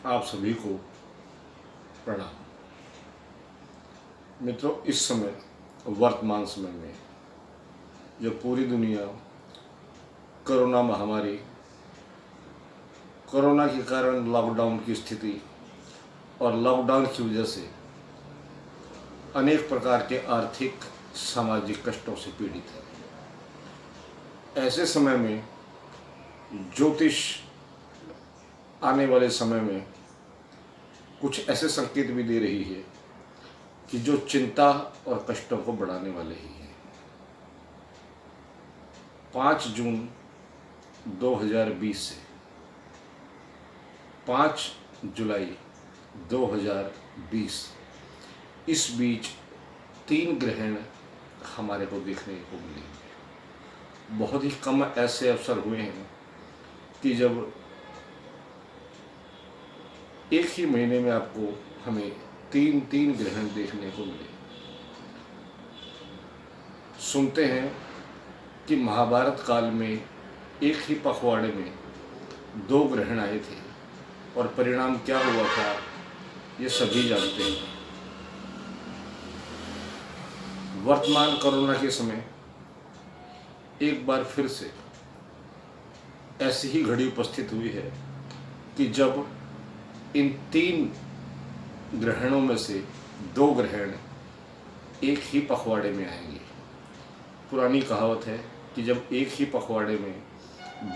आप सभी को प्रणाम। मित्रों, इस समय वर्तमान समय में जो पूरी दुनिया कोरोना महामारी, कोरोना के कारण लॉकडाउन की स्थिति और लॉकडाउन की वजह से अनेक प्रकार के आर्थिक सामाजिक कष्टों से पीड़ित है। ऐसे समय में ज्योतिष आने वाले समय में कुछ ऐसे संकेत भी दे रही है कि जो चिंता और कष्टों को बढ़ाने वाले ही हैं। 5 जून 2020 से 5 जुलाई 2020 इस बीच 3 ग्रहण हमारे को देखने को मिलेंगे। बहुत ही कम ऐसे अवसर हुए हैं कि जब एक ही महीने में आपको हमें तीन ग्रहण देखने को मिले। सुनते हैं कि महाभारत काल में एक ही पखवाड़े में 2 ग्रहण आए थे और परिणाम क्या हुआ था ये सभी जानते हैं। वर्तमान कोरोना के समय एक बार फिर से ऐसी ही घड़ी उपस्थित हुई है कि जब इन 3 ग्रहणों में से 2 ग्रहण एक ही पखवाड़े में आएंगे। पुरानी कहावत है कि जब एक ही पखवाड़े में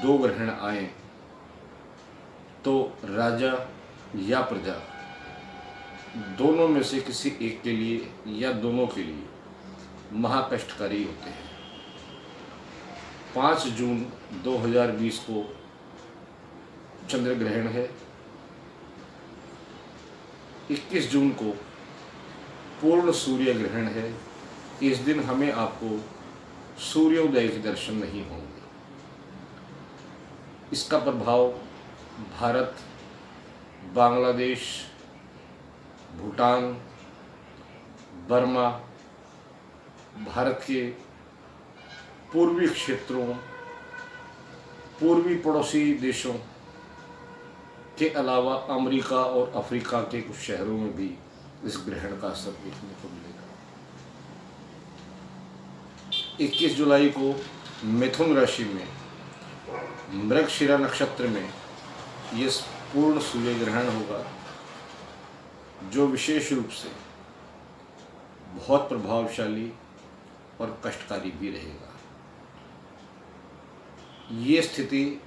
2 ग्रहण आए तो राजा या प्रजा दोनों में से किसी एक के लिए या दोनों के लिए महाकष्टकारी होते हैं। 5 जून 2020 को चंद्र ग्रहण है। 21 जून को पूर्ण सूर्य ग्रहण है। इस दिन हमें आपको सूर्योदय के दर्शन नहीं होंगे। इसका प्रभाव भारत, बांग्लादेश, भूटान, बर्मा, भारत के पूर्वी क्षेत्रों, पूर्वी पड़ोसी देशों के अलावा अमेरिका और अफ्रीका के कुछ शहरों में भी इस ग्रहण का असर देखने को मिलेगा। 21 जुलाई को मिथुन राशि में मृगशिरा नक्षत्र में ये पूर्ण सूर्य ग्रहण होगा, जो विशेष रूप से बहुत प्रभावशाली और कष्टकारी भी रहेगा। ये स्थिति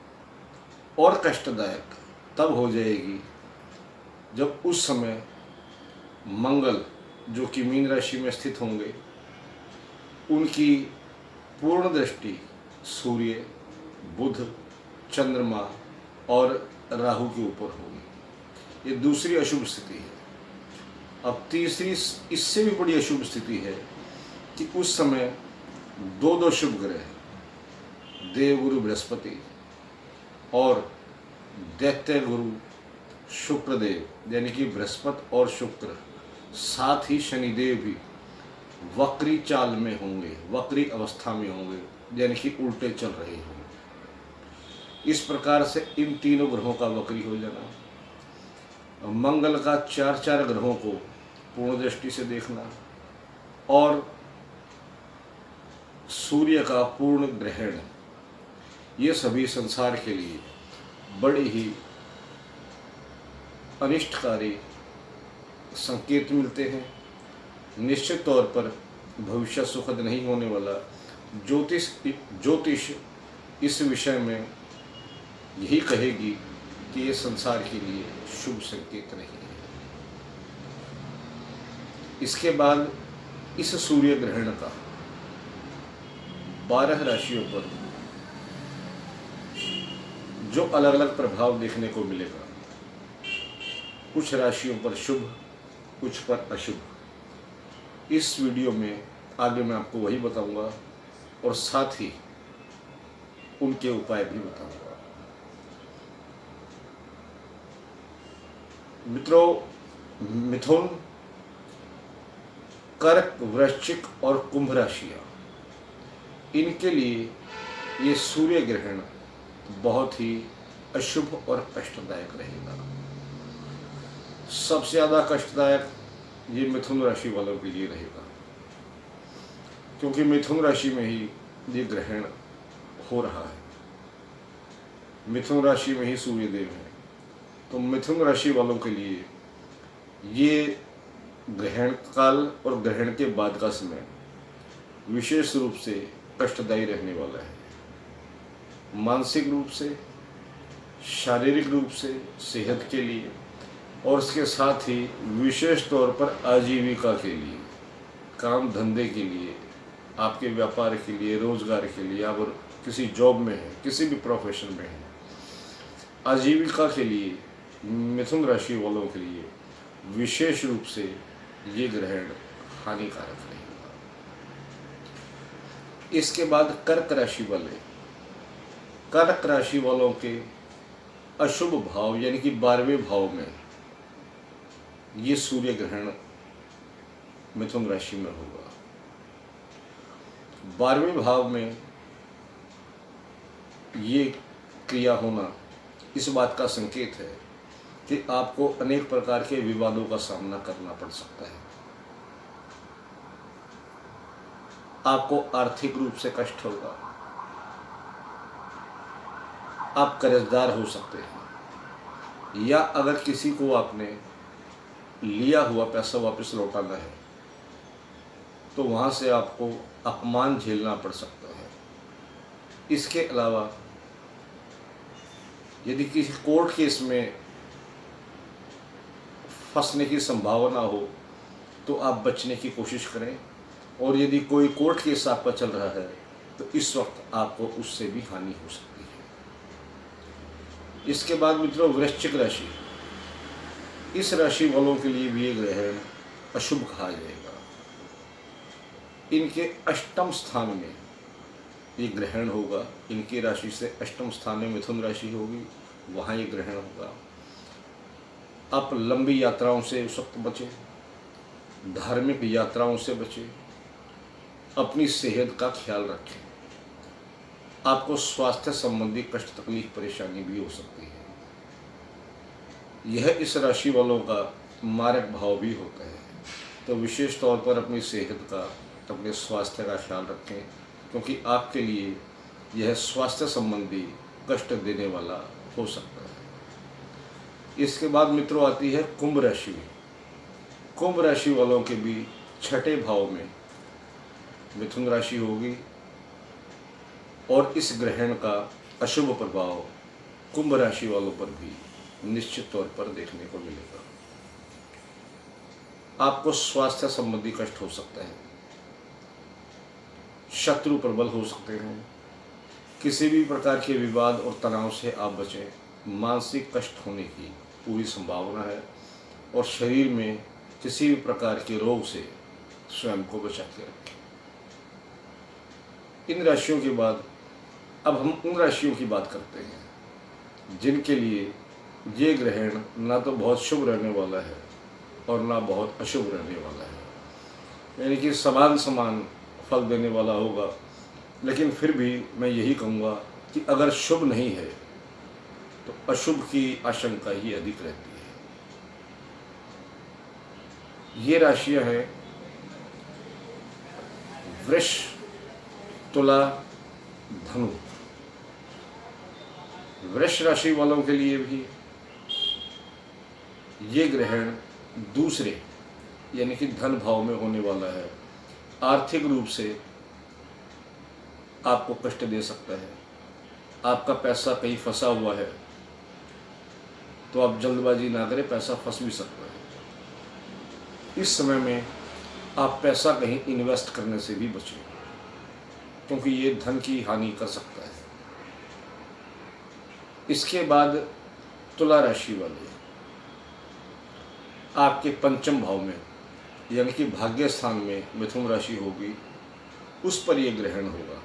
और कष्टदायक तब हो जाएगी जब उस समय मंगल, जो कि मीन राशि में स्थित होंगे, उनकी पूर्ण दृष्टि सूर्य, बुध, चंद्रमा और राहु के ऊपर होगी। ये दूसरी अशुभ स्थिति है। अब तीसरी इससे भी बड़ी अशुभ स्थिति है कि उस समय 2 शुभ ग्रह, देवगुरु बृहस्पति और दैत्य गुरु शुक्रदेव, यानी कि बृहस्पति और शुक्र, साथ ही शनिदेव भी वक्री चाल में होंगे, वक्री अवस्था में होंगे, यानी कि उल्टे चल रहे होंगे। इस प्रकार से इन तीनों ग्रहों का वक्री हो जाना, मंगल का 4 ग्रहों को पूर्ण दृष्टि से देखना और सूर्य का पूर्ण ग्रहण, ये सभी संसार के लिए बड़े ही अनिष्टकारी संकेत मिलते हैं। निश्चित तौर पर भविष्य सुखद नहीं होने वाला। ज्योतिष इस विषय में यही कहेगी कि ये संसार के लिए शुभ संकेत नहीं है। इसके बाद इस सूर्य ग्रहण का 12 राशियों पर जो अलग अलग प्रभाव देखने को मिलेगा, कुछ राशियों पर शुभ, कुछ पर अशुभ, इस वीडियो में आगे मैं आपको वही बताऊंगा और साथ ही उनके उपाय भी बताऊंगा। मित्रों, मिथुन, कर्क, वृश्चिक और कुंभ राशियां, इनके लिए ये सूर्य ग्रहण बहुत ही अशुभ और कष्टदायक रहेगा। सबसे ज़्यादा कष्टदायक ये मिथुन राशि वालों के लिए रहेगा, क्योंकि मिथुन राशि में ही ये ग्रहण हो रहा है, मिथुन राशि में ही सूर्य देव है। तो मिथुन राशि वालों के लिए ये ग्रहण काल और ग्रहण के बाद का समय विशेष रूप से कष्टदायी रहने वाला है, मानसिक रूप से, शारीरिक रूप से, सेहत के लिए, और इसके साथ ही विशेष तौर पर आजीविका के लिए, काम धंधे के लिए, आपके व्यापार के लिए, रोजगार के लिए, आप किसी जॉब में हैं, किसी भी प्रोफेशन में हैं, आजीविका के लिए मिथुन राशि वालों के लिए विशेष रूप से ये ग्रहण हानिकारक रहेगा। इसके बाद कर्क राशि वाले, कर्क राशि वालों के अशुभ भाव यानी कि 12वें भाव में ये सूर्य ग्रहण मिथुन राशि में होगा। 12वें भाव में ये क्रिया होना इस बात का संकेत है कि आपको अनेक प्रकार के विवादों का सामना करना पड़ सकता है, आपको आर्थिक रूप से कष्ट होगा, आप कर्जदार हो सकते हैं, या अगर किसी को आपने लिया हुआ पैसा वापस लौटाना है तो वहाँ से आपको अपमान झेलना पड़ सकता है। इसके अलावा यदि किसी कोर्ट केस में फंसने की संभावना हो तो आप बचने की कोशिश करें, और यदि कोई कोर्ट केस आपका चल रहा है तो इस वक्त आपको उससे भी हानि हो सकती है। इसके बाद मित्रों वृश्चिक राशि, इस राशि वालों के लिए भी ये ग्रहण अशुभ कहा जाएगा। इनके अष्टम स्थान में ये ग्रहण होगा, इनकी राशि से अष्टम स्थान में मिथुन राशि होगी, वहाँ ये ग्रहण होगा। आप लंबी यात्राओं से उस वक्त बचें, धार्मिक यात्राओं से बचें, अपनी सेहत का ख्याल रखें। आपको स्वास्थ्य संबंधी कष्ट, तकलीफ, परेशानी भी हो सकती है। यह इस राशि वालों का मारक भाव भी होता है, तो विशेष तौर पर अपनी सेहत का, अपने स्वास्थ्य का ख्याल रखें, क्योंकि आपके लिए यह स्वास्थ्य संबंधी कष्ट देने वाला हो सकता है। इसके बाद मित्रों आती है कुंभ राशि। कुंभ राशि वालों के भी छठे भाव में मिथुन राशि होगी, और इस ग्रहण का अशुभ प्रभाव कुंभ राशि वालों पर भी निश्चित तौर पर देखने को मिलेगा। आपको स्वास्थ्य संबंधी कष्ट हो सकता है, शत्रु प्रबल हो सकते हैं, किसी भी प्रकार के विवाद और तनाव से आप बचें। मानसिक कष्ट होने की पूरी संभावना है, और शरीर में किसी भी प्रकार के रोग से स्वयं को बचा के रखें। इन राशियों के बाद अब हम उन राशियों की बात करते हैं जिनके लिए ये ग्रहण ना तो बहुत शुभ रहने वाला है और ना बहुत अशुभ रहने वाला है, यानी कि समान समान फल देने वाला होगा। लेकिन फिर भी मैं यही कहूँगा कि अगर शुभ नहीं है तो अशुभ की आशंका ही अधिक रहती है। ये राशियां हैं वृष, तुला, धनु। वृष राशि वालों के लिए भी ये ग्रहण दूसरे यानी कि धन भाव में होने वाला है। आर्थिक रूप से आपको कष्ट दे सकता है, आपका पैसा कहीं फंसा हुआ है तो आप जल्दबाजी ना करें, पैसा फंस भी सकता है। इस समय में आप पैसा कहीं इन्वेस्ट करने से भी बचें, क्योंकि ये धन की हानि कर सकता है। इसके बाद तुला राशि वाले, आपके पंचम भाव में यानी कि भाग्य स्थान में मिथुन राशि होगी, उस पर यह ग्रहण होगा।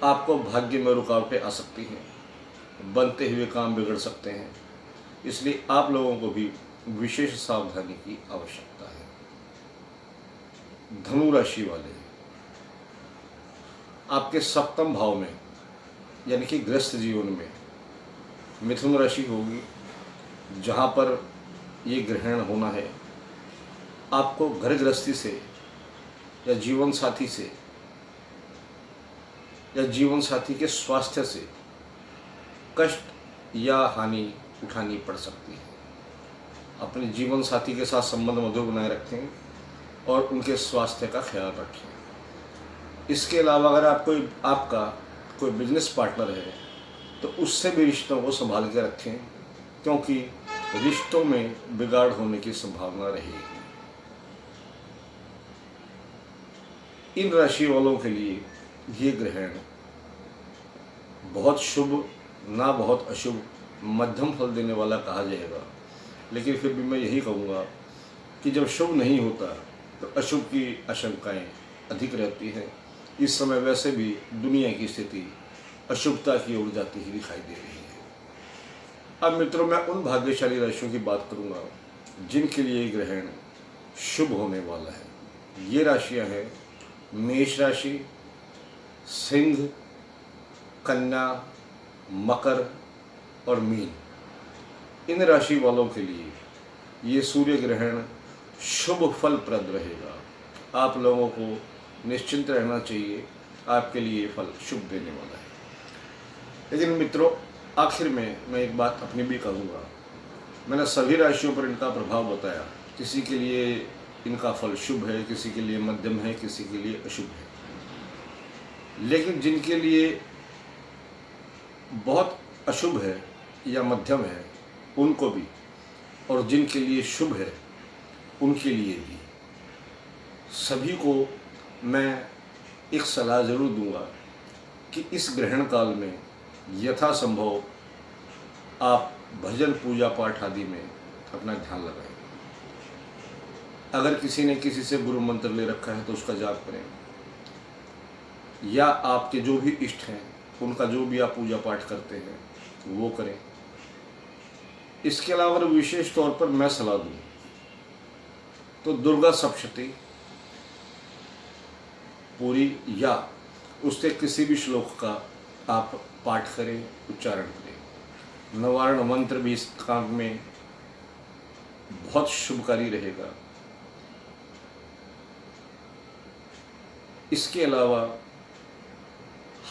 आपको भाग्य में रुकावटें आ सकती हैं, बनते हुए काम बिगड़ सकते हैं, इसलिए आप लोगों को भी विशेष सावधानी की आवश्यकता है। धनु राशि वाले, आपके सप्तम भाव में यानी कि गृहस्थ जीवन में मिथुन राशि होगी, जहाँ पर ये ग्रहण होना है, आपको घर गृहस्थी से या जीवन साथी से या जीवन साथी के स्वास्थ्य से कष्ट या हानि उठानी पड़ सकती है। अपने जीवन साथी के साथ संबंध मधुर बनाए रखें और उनके स्वास्थ्य का ख्याल रखें। इसके अलावा अगर आपका कोई बिजनेस पार्टनर है तो उससे भी रिश्तों को संभाल के रखें, क्योंकि रिश्तों में बिगाड़ होने की संभावना रहेगी। इन राशि वालों के लिए ये ग्रहण बहुत शुभ ना बहुत अशुभ, मध्यम फल देने वाला कहा जाएगा। लेकिन फिर भी मैं यही कहूँगा कि जब शुभ नहीं होता तो अशुभ की आशंकाएं अधिक रहती हैं। इस समय वैसे भी दुनिया की स्थिति अशुभता की ओर जाती ही दिखाई दे रही है। अब मित्रों, मैं उन भाग्यशाली राशियों की बात करूँगा जिनके लिए ग्रहण शुभ होने वाला है। ये राशियाँ हैं मेष राशि, सिंह, कन्या, मकर और मीन। इन राशि वालों के लिए ये सूर्य ग्रहण शुभ फलप्रद रहेगा। आप लोगों को निश्चिंत रहना चाहिए, आपके लिए ये फल शुभ देने वाला है। लेकिन मित्रों, आखिर में मैं एक बात अपनी भी कहूँगा। मैंने सभी राशियों पर इनका प्रभाव बताया। किसी के लिए इनका फल शुभ है, किसी के लिए मध्यम है, किसी के लिए अशुभ है। लेकिन जिनके लिए बहुत अशुभ है या मध्यम है उनको भी, और जिनके लिए शुभ है उनके लिए भी, सभी को मैं एक सलाह ज़रूर दूंगा कि इस ग्रहण काल में यथासंभव आप भजन पूजा पाठ आदि में अपना ध्यान लगाएं। अगर किसी ने किसी से गुरु मंत्र ले रखा है तो उसका जाप करें, या आपके जो भी इष्ट हैं उनका जो भी आप पूजा पाठ करते हैं वो करें। इसके अलावा विशेष तौर पर मैं सलाह दूं तो दुर्गा सप्तशती पूरी या उससे किसी भी श्लोक का आप पाठ करें, उच्चारण करें। नवारण मंत्र भी इस काम में बहुत शुभकारी रहेगा। इसके अलावा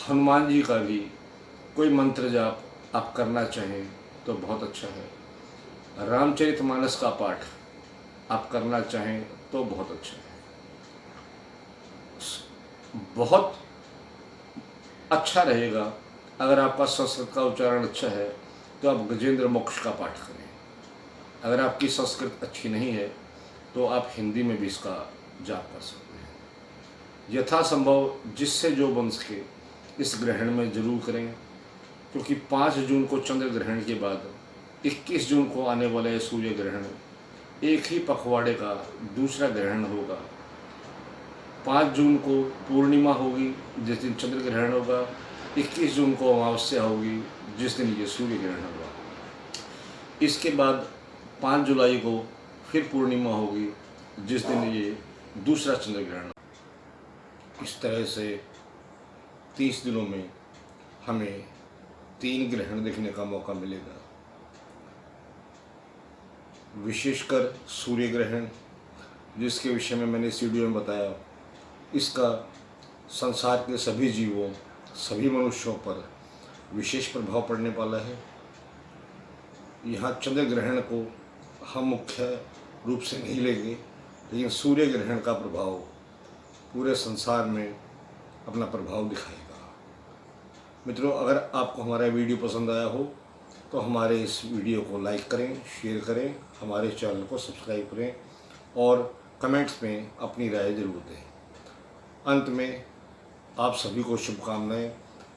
हनुमान जी का भी कोई मंत्र जाप आप करना चाहें तो बहुत अच्छा है। रामचरितमानस का पाठ आप करना चाहें तो बहुत अच्छा है। बहुत अच्छा रहेगा अगर आपका संस्कृत का उच्चारण अच्छा है तो आप गजेंद्र मोक्ष का पाठ करें। अगर आपकी संस्कृत अच्छी नहीं है तो आप हिंदी में भी इसका जाप कर सकते हैं। यथासंभव जिससे जो बन सके इस ग्रहण में जरूर करें, क्योंकि 5 जून को चंद्र ग्रहण के बाद 21 जून को आने वाले सूर्य ग्रहण एक ही पखवाड़े का दूसरा ग्रहण होगा। 5 जून को पूर्णिमा होगी जिस दिन चंद्र ग्रहण होगा, 21 जून को अमावस्या होगी जिस दिन ये सूर्य ग्रहण होगा। इसके बाद 5 जुलाई को फिर पूर्णिमा होगी जिस दिन ये दूसरा चंद्र ग्रहण। इस तरह से 30 दिनों में हमें 3 ग्रहण देखने का मौका मिलेगा। विशेषकर सूर्य ग्रहण, जिसके विषय में मैंने इस वीडियो में बताया, इसका संसार के सभी जीवों, सभी मनुष्यों पर विशेष प्रभाव पड़ने वाला है। यहाँ चंद्र ग्रहण को हम मुख्य रूप से नहीं लेंगे, लेकिन सूर्य ग्रहण का प्रभाव पूरे संसार में अपना प्रभाव दिखाएगा। मित्रों, अगर आपको हमारा वीडियो पसंद आया हो तो हमारे इस वीडियो को लाइक करें, शेयर करें, हमारे चैनल को सब्सक्राइब करें और कमेंट्स में अपनी राय जरूर दें। अंत में आप सभी को शुभकामनाएं।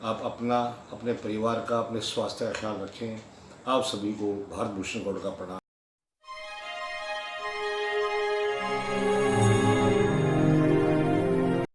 आप अपना, अपने परिवार का, अपने स्वास्थ्य का ख्याल रखें। आप सभी को भारत भूषण गौड़ का प्रणाम।